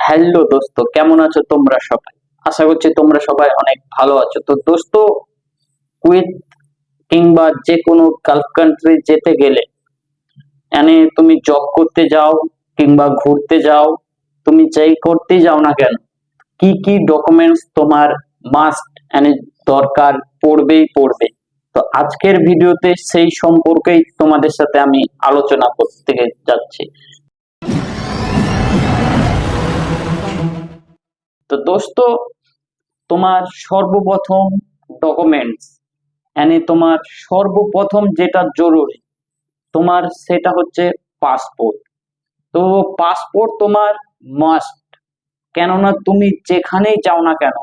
Hello দোস্ত, কেমন আছো তোমরা সবাই? আশা করছি তোমরা সবাই অনেক ভালো আছো। তো দোস্ত, কুয়েত কিংবা যে কোনো গালফ কান্ট্রি যেতে গেলে তুমি জব করতে যাও কিংবা ঘুরতে যাও, তুমি যেই করতেই যাও না কেন, কি কি ডকুমেন্টস তোমার মাস্ট দরকার পড়বেই পড়বে। তো আজকের ভিডিওতে সেই সম্পর্কেই তোমাদের সাথে আমি আলোচনা করতে যাচ্ছি। তো দোস্ত, তোমার সর্বপ্রথম ডকুমেন্টস তোমার সর্বপ্রথম যেটা জরুরি তোমার সেটা হচ্ছে পাসপোর্ট। তো পাসপোর্ট তোমার মাস্ট, কেননা তুমি যেখানেই যাও না কেন,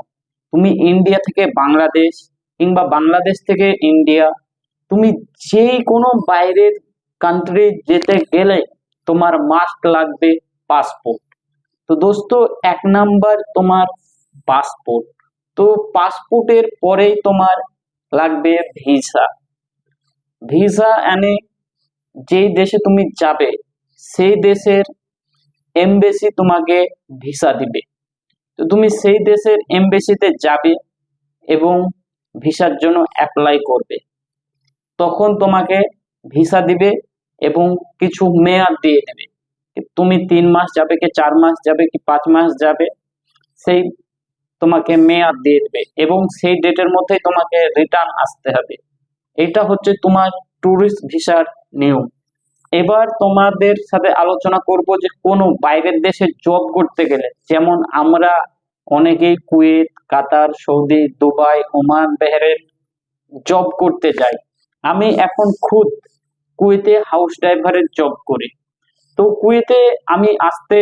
তুমি ইন্ডিয়া থেকে বাংলাদেশ কিংবা বাংলাদেশ থেকে ইন্ডিয়া, তুমি যেই কোনো বাইরের কান্ট্রি যেতে গেলে তোমার মাস্ট লাগবে পাসপোর্ট। তো দোস্ত, এক নাম্বার তোমার পাসপোর্ট। তো পাসপোর্টের পরেই তোমার লাগবে ভিসা। ভিসা যেই দেশে তুমি যাবে সেই দেশের এমবেসি তোমাকে ভিসা দিবে। তো তুমি সেই দেশের এমবেসিতে যাবে এবং ভিসার জন্য অ্যাপ্লাই করবে, তখন তোমাকে ভিসা দিবে এবং কিছু মেয়াদ দিয়ে দেবে। তুমি 3 মাস যাবে কি 4 মাস যাবে কি 5 মাস যাবে, সেই তোমাকে মেয়াদ দিয়ে দেবে এবং সেই ডেটের মধ্যেই তোমাকে রিটার্ন আসতে হবে। এটা হচ্ছে তোমার ট্যুরিস্ট ভিসার নিয়ম। এবার তোমাদের সাথে আলোচনা করব যে কোনো বাইরের দেশে জব করতে গেলে, যেমন আমরা অনেকেই Kuwait, Qatar, Saudi, Dubai, Oman, Bahrain job করতে যাই। আমি এখন খুদ কুয়েতে হাউস ড্রাইভারের জব করি। তো কুয়েতে আমি আসতে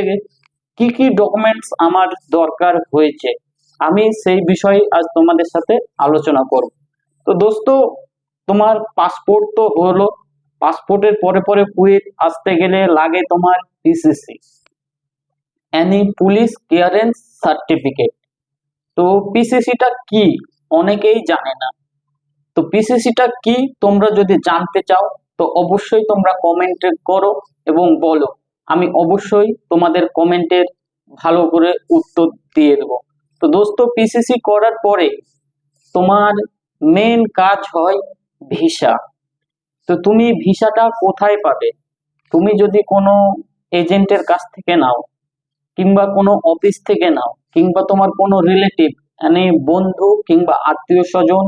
কি কি ডকুমেন্টস আমার দরকার হয়েছে, আমি সেই বিষয়ে আজ তোমাদের সাথে আলোচনা করব। তো দোস্ত, তোমার পাসপোর্ট তো হলো, পাসপোর্টের পরে পরে কুয়েত আসতে গেলে লাগে তোমার পিসিসি, পুলিশ ক্লিয়ারেন্স সার্টিফিকেট। তো পিসিসিটা কি অনেকেই জানে না। তো পিসিসিটা কি তোমরা যদি জানতে চাও তো অবশ্যই তোমরা কমেন্টে করো এবং বলো, আমি অবশ্যই তোমাদের কমেন্টের ভালো করে উত্তর দিয়ে দেবো। তো দোস্ত, পিসিসি করার পরে তোমার মেন কাজ হয় ভিসা। তো তুমি ভিসাটা কোথায় পাবে? তুমি যদি কোনো এজেন্টের কাছ থেকে নাও কিংবা কোনো অফিস থেকে নাও কিংবা তোমার কোনো রিলেটিভ বন্ধু কিংবা আত্মীয় স্বজন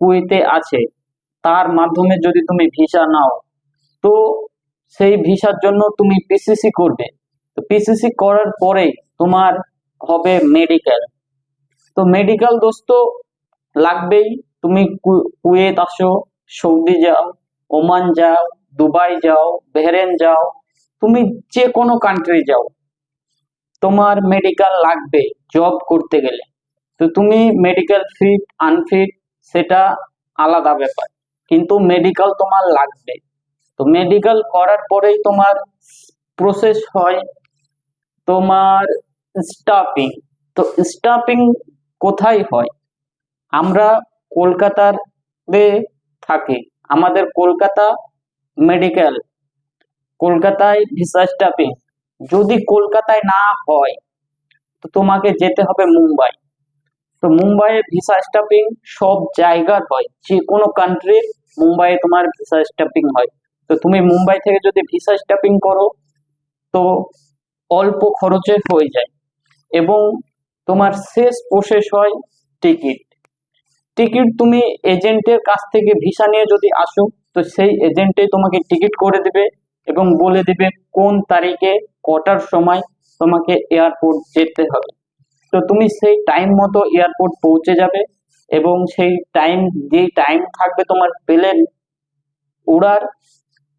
কুয়েতে আছে, তার মাধ্যমে যদি তুমি ভিসা নাও, তো সেই ভিসার জন্য তুমি পিসিসি করবে। তো পিসিসি করার পরে তোমার হবে মেডিকেল। তো মেডিকেল দোস্ত লাগবেই। তুমি কুয়েত আসো, সৌদি যাও, ওমান যাও, দুবাই যাও, বাহরাইন যাও, তুমি যে কোনো কান্ট্রি যাও, তোমার মেডিকেল লাগবে জব করতে গেলে। তো তুমি মেডিকেল ফিট আনফিট সেটা আলাদা ব্যাপার, কিন্তু মেডিকেল তোমার লাগবে। তো মেডিকেল করার পরেই তোমার প্রসেস হয় তোমার স্টাফিং। তো স্টাফিং কোথায় হয়? আমরা কলকাতার থাকি, আমাদের কলকাতা মেডিকেল, কলকাতায় ভিসা স্টাফিং। যদি কলকাতায় না হয় তো তোমাকে যেতে হবে মুম্বাই। তো মুম্বাইয়ে ভিসা স্টাফিং সব জায়গার হয়, যে কোনো কান্ট্রির মুম্বাইয়ে তোমার ভিসা স্টাফিং হয়। তো তুমি মুম্বাই থেকে যদি ভিসা স্টাফিং করো তো অল্প খরচে হয়ে যায় এবং তোমার শেষ প্রসেস হয় টিকিট। টিকিট তুমি এজেন্টের কাছ থেকে ভিসা নিয়ে যদি আসো তো সেই এজেন্টই তোমাকে টিকিট করে দিবে এবং বলে দিবে কোন তারিখে কটার সময় তোমাকে এয়ারপোর্ট যেতে হবে। তো তুমি সেই টাইম মতো এয়ারপোর্ট পৌঁছে যাবে এবং সেই যেই টাইম থাকবে তোমার প্লেন উড়ার,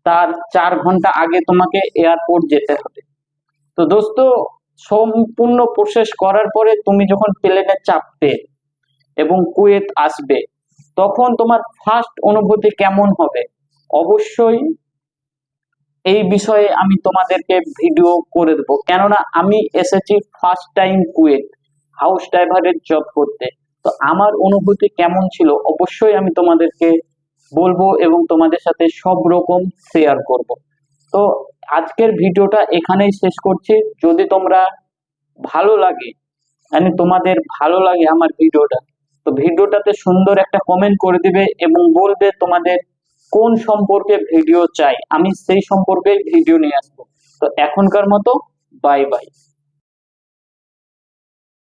তার 4 ঘন্টা আগে তোমাকে এয়ারপোর্ট যেতে হবে। তো দোস্ত, সম্পূর্ণ প্রসেস করার পরে তুমি যখন প্লেনে চাপবে এবং কুয়েত আসবে, তখন তোমার ফার্স্ট অনুভূতি কেমন হবে অবশ্যই এই বিষয়ে আমি তোমাদেরকে ভিডিও করে দেবো, কেননা আমি এসেছি ফার্স্ট টাইম কুয়েত হাউস ড্রাইভারের জব করতে। তো আমার অনুভূতি কেমন ছিল অবশ্যই আমি তোমাদেরকে বলবো এবং তোমাদের সাথে সব রকম শেয়ার করব। তো আজকের ভিডিওটা এখানেই শেষ করছি। যদি তোমরা ভালো লাগে, মানে তোমাদের ভালো লাগে আমার ভিডিওটা, তো ভিডিওটাতে সুন্দর একটা কমেন্ট করে দিবে এবং বলবে তোমাদের কোন সম্পর্কে ভিডিও চাই, আমি সেই সম্পর্কে ভিডিও নিয়ে আসবো। তো এখনকার মতো বাই বাই।